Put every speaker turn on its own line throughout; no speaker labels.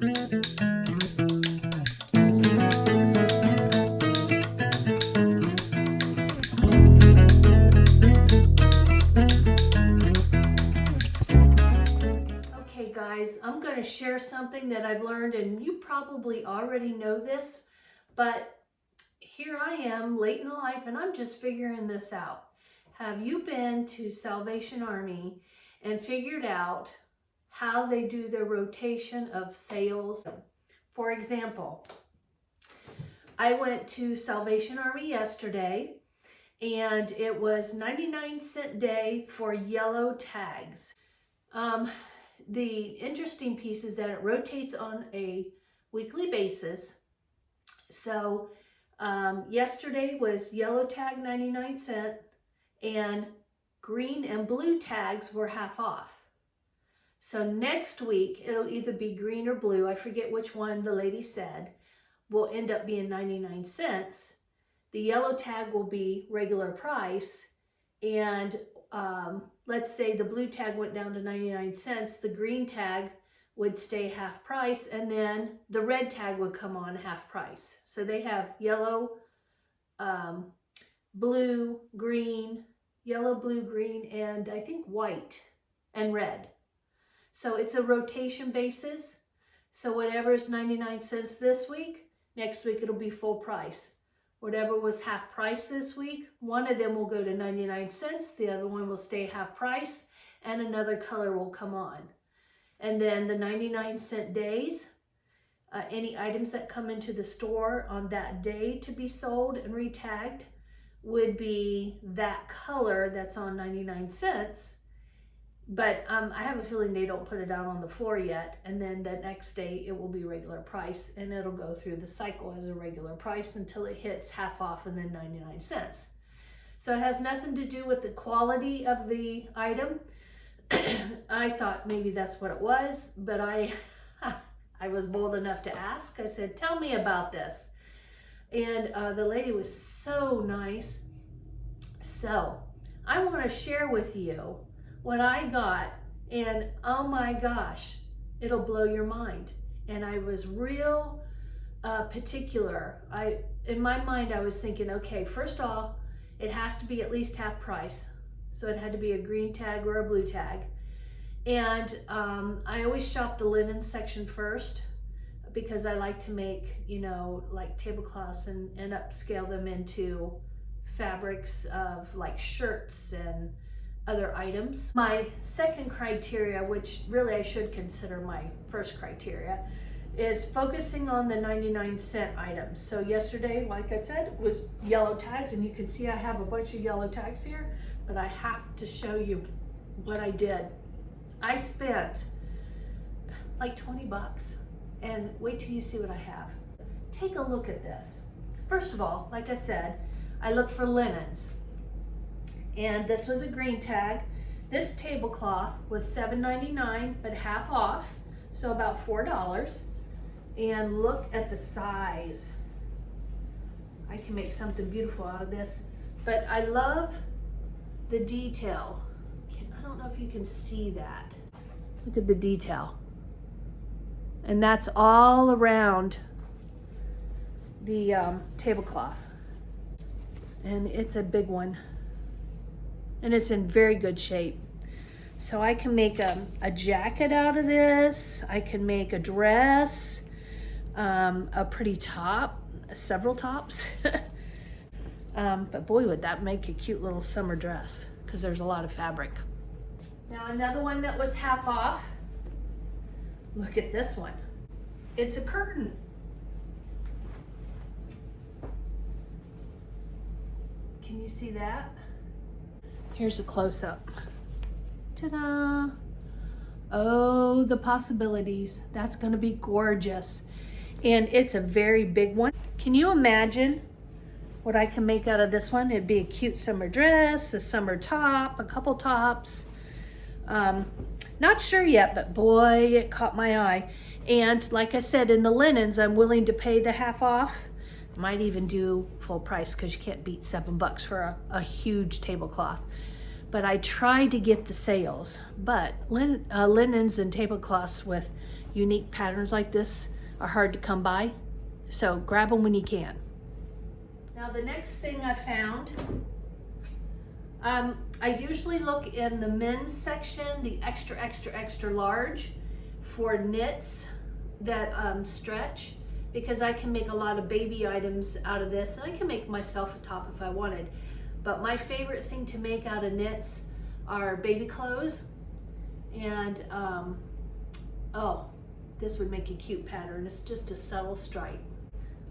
Okay guys, I'm going to share something that I've learned, and you probably already know this, but here I am late in life and I'm just figuring this out. Have you been to Salvation Army and figured out how they do their rotation of sales? For example, I went to Salvation Army yesterday and it was 99-cent day for yellow tags. The interesting piece is that it rotates on a weekly basis. So yesterday was yellow tag 99 cents and green and blue tags were half off. So next week it'll either be green or blue, I forget which one the lady said, will end up being 99 cents. The yellow tag will be regular price, and let's say the blue tag went down to 99 cents, the green tag would stay half price, and then the red tag would come on half price. So they have yellow, blue, green, yellow, blue, green, and I think white and red. So it's a rotation basis. So whatever is 99 cents this week, next week it'll be full price. Whatever was half price this week, one of them will go to 99 cents, the other one will stay half price, and another color will come on. And then the 99-cent days, any items that come into the store on that day to be sold and retagged would be that color that's on 99 cents. But I have a feeling they don't put it out on the floor yet, and then the next day it will be regular price, and it'll go through the cycle as a regular price until it hits half off and then 99 cents. So it has nothing to do with the quality of the item. I thought maybe that's what it was, but I was bold enough to ask. I said, tell me about this. And the lady was so nice. So I want to share with you what I got, and oh my gosh, it'll blow your mind. And I was real particular. In my mind, I was thinking, okay, first off, it has to be at least half price. So it had to be a green tag or a blue tag. And I always shop the linen section first because I like to make, you know, like tablecloths and upscale them into fabrics of like shirts and other items. My second criteria, which really I should consider my first criteria, is focusing on the 99-cent items. So yesterday, like I said, was yellow tags, and you can see I have a bunch of yellow tags here, but I have to show you what I did. I spent like 20 bucks, and wait till you see what I have. Take a look at this. First of all, like I said, I looked for linens. And this was a green tag. This tablecloth was $7.99, but half off, so about $4. And look at the size. I can make something beautiful out of this, but I love the detail. I don't know if you can see that. Look at the detail. And that's all around the tablecloth. And it's a big one. And it's in very good shape. So I can make a jacket out of this. I can make a dress, a pretty top, several tops. But boy, would that make a cute little summer dress, because there's a lot of fabric. Now another one that was half off. Look at this one. It's a curtain. Can you see that? Here's a close-up. Ta-da! Oh, the possibilities. That's gonna be gorgeous. And it's a very big one. Can you imagine what I can make out of this one? It'd be a cute summer dress, a summer top, a couple tops. Not sure yet, but boy, it caught my eye. And like I said, in the linens, I'm willing to pay the half off. Might even do full price, because you can't beat $7 for a huge tablecloth. But I tried to get the sales. But linens and tablecloths with unique patterns like this are hard to come by. So grab them when you can. Now the next thing I found, I usually look in the men's section, the extra large, for knits that stretch, because I can make a lot of baby items out of this, and I can make myself a top if I wanted. But my favorite thing to make out of knits are baby clothes. And oh, this would make a cute pattern. It's just a subtle stripe.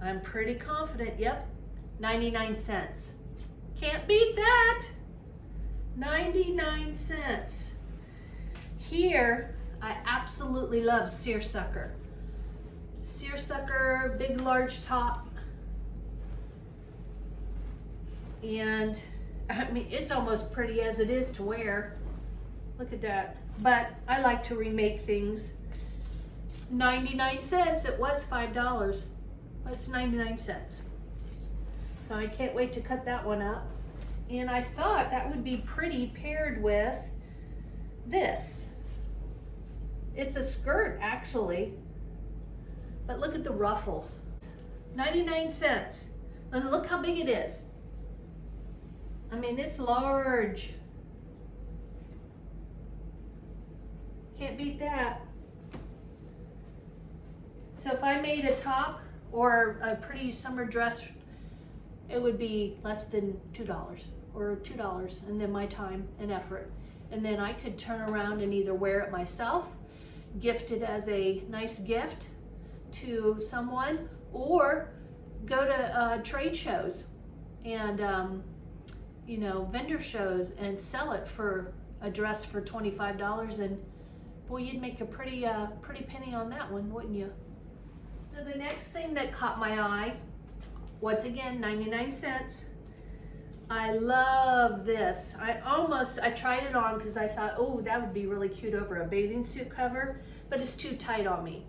I'm pretty confident, yep, 99 cents. Can't beat that. 99 cents. Here, I absolutely love seersucker. Seersucker, big large top. And I mean, it's almost pretty as it is to wear. Look at that. But I like to remake things. 99 cents, it was $5, but it's 99 cents. So I can't wait to cut that one up. And I thought that would be pretty paired with this. It's a skirt actually, but look at the ruffles. 99 cents. And look how big it is. I mean, it's large. Can't beat that. So if I made a top or a pretty summer dress, it would be less than $2 or $2, and then my time and effort. And then I could turn around and either wear it myself, gift it as a nice gift to someone, or go to trade shows and you know, vendor shows and sell it for a dress for $25, and boy, you'd make a pretty penny on that one, wouldn't you? So the next thing that caught my eye, once again, 99 cents. I love this. I tried it on because I thought, oh, that would be really cute over a bathing suit cover, but it's too tight on me.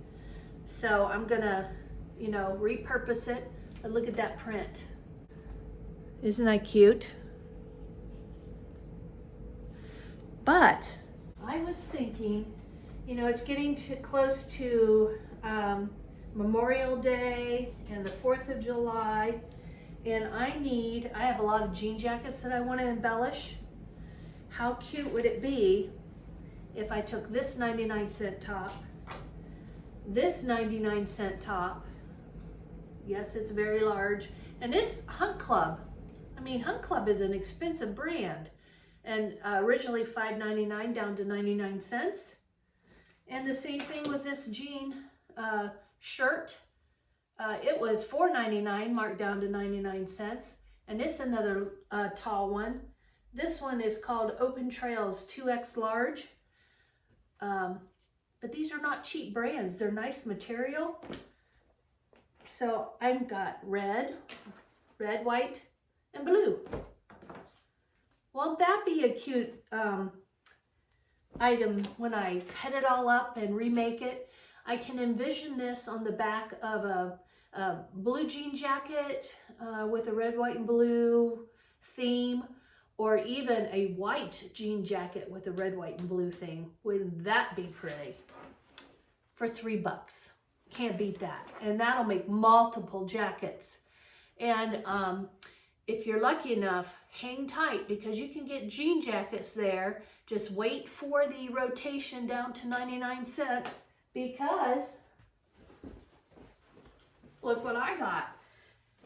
So I'm gonna, you know, repurpose it. But look at that print. Isn't that cute? But I was thinking, you know, it's getting close to Memorial Day and the 4th of July, and I have a lot of jean jackets that I want to embellish. How cute would it be if I took this 99-cent top, this 99-cent top, yes, it's very large, and it's Hunt Club. I mean, Hunt Club is an expensive brand, and originally $5.99 down to 99 cents. And the same thing with this jean shirt. It was $4.99 marked down to 99 cents, and it's another tall one. This one is called Open Trails 2X large. But these are not cheap brands. They're nice material. So I've got red, white, and blue. Won't that be a cute item when I cut it all up and remake it? I can envision this on the back of a blue jean jacket with a red, white, and blue theme, or even a white jean jacket with a red, white, and blue theme. Wouldn't that be pretty? For $3. Can't beat that. And that'll make multiple jackets. And if you're lucky enough, hang tight, because you can get jean jackets there. Just wait for the rotation down to 99 cents, because look what I got.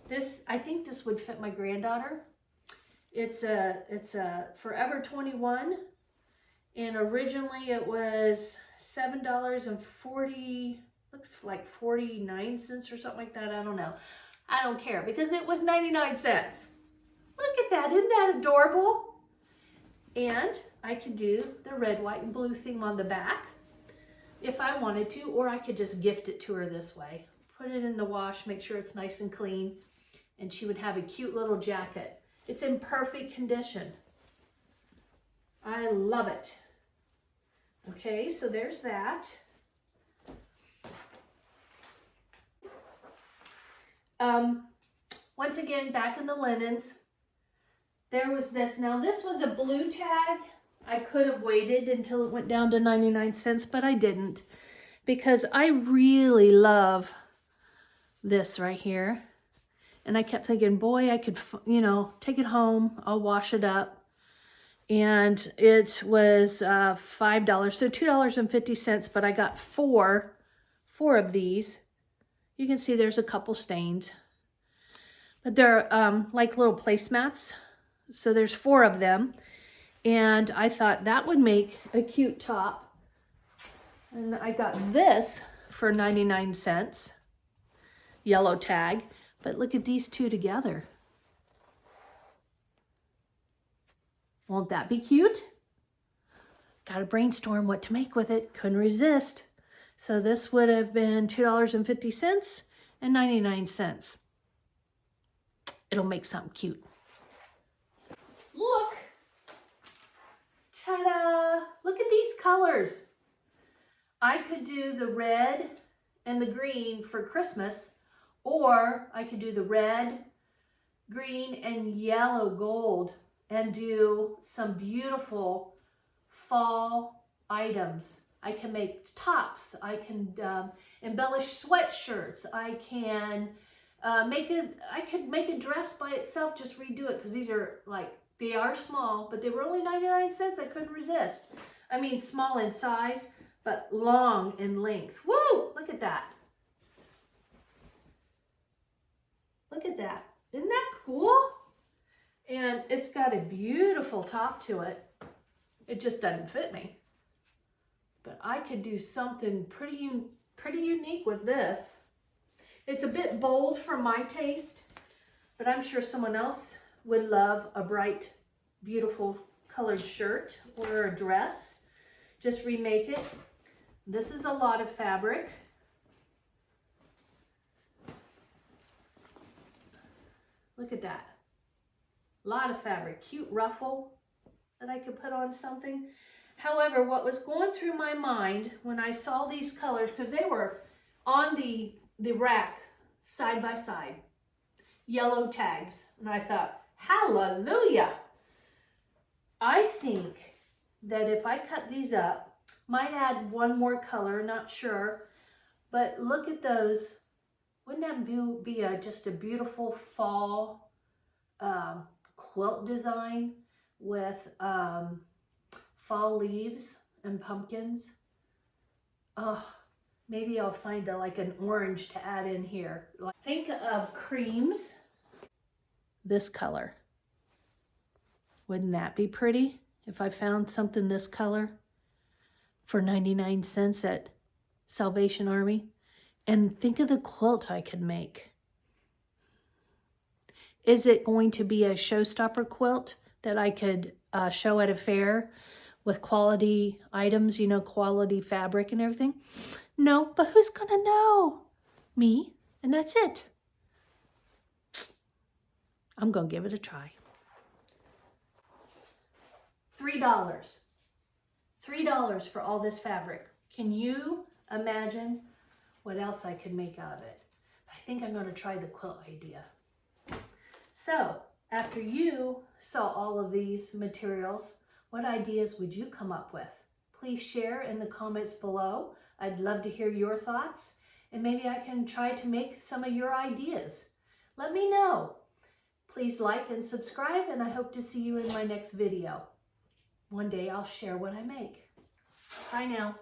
This, I think this would fit my granddaughter. It's a Forever 21, and originally it was $7.40, looks like 49 cents or something like that. I don't know. I don't care, because it was 99 cents. Look at that, isn't that adorable? And I could do the red, white, and blue theme on the back if I wanted to, or I could just gift it to her this way. Put it in the wash, make sure it's nice and clean, and she would have a cute little jacket. It's in perfect condition. I love it. Okay, so there's that. Once again, back in the linens, there was this. Now this was a blue tag. I could have waited until it went down to 99 cents, but I didn't. because I really love this right here. And I kept thinking, boy, I could, you know, take it home. I'll wash it up. And it was $5, so $2.50, but I got four of these. You can see there's a couple stains, but they're like little placemats. So there's 4 of them. And I thought that would make a cute top. And I got this for 99 cents, yellow tag. But look at these two together. Won't that be cute? Got to brainstorm what to make with it. Couldn't resist. So this would have been $2.50 and 99 cents. It'll make something cute. Look. Ta-da! Look at these colors. I could do the red and the green for Christmas, or I could do the red, green, and yellow gold and do some beautiful fall items. I can make tops. I can embellish sweatshirts. I can I could make a dress by itself, just redo it, because these are like, they are small, but they were only 99 cents. I couldn't resist. I mean, small in size, but long in length. Woo! Look at that. Look at that. Isn't that cool? And it's got a beautiful top to it. It just doesn't fit me. But I could do something pretty unique with this. It's a bit bold for my taste, but I'm sure someone else would love a bright, beautiful colored shirt or a dress. Just remake it. This is a lot of fabric. Look at that. A lot of fabric. Cute ruffle that I could put on something. However, what was going through my mind when I saw these colors, because they were on the rack side by side, yellow tags, and I thought, hallelujah. I think that if I cut these up, might add one more color, not sure, but look at those. Wouldn't that be just a beautiful fall quilt design with fall leaves and pumpkins? Oh, maybe I'll find like an orange to add in here. Think of creams. This color. Wouldn't that be pretty if I found something this color for 99 cents at Salvation Army? And think of the quilt I could make. Is it going to be a showstopper quilt that I could show at a fair with quality items, you know, quality fabric and everything? No, but who's gonna know? Me, and that's it. I'm gonna give it a try. $3. $3 for all this fabric. Can you imagine what else I could make out of it? I think I'm gonna try the quilt idea. So, after you saw all of these materials, what ideas would you come up with? Please share in the comments below. I'd love to hear your thoughts, and maybe I can try to make some of your ideas. Let me know. Please like and subscribe, and I hope to see you in my next video. One day I'll share what I make. Bye now.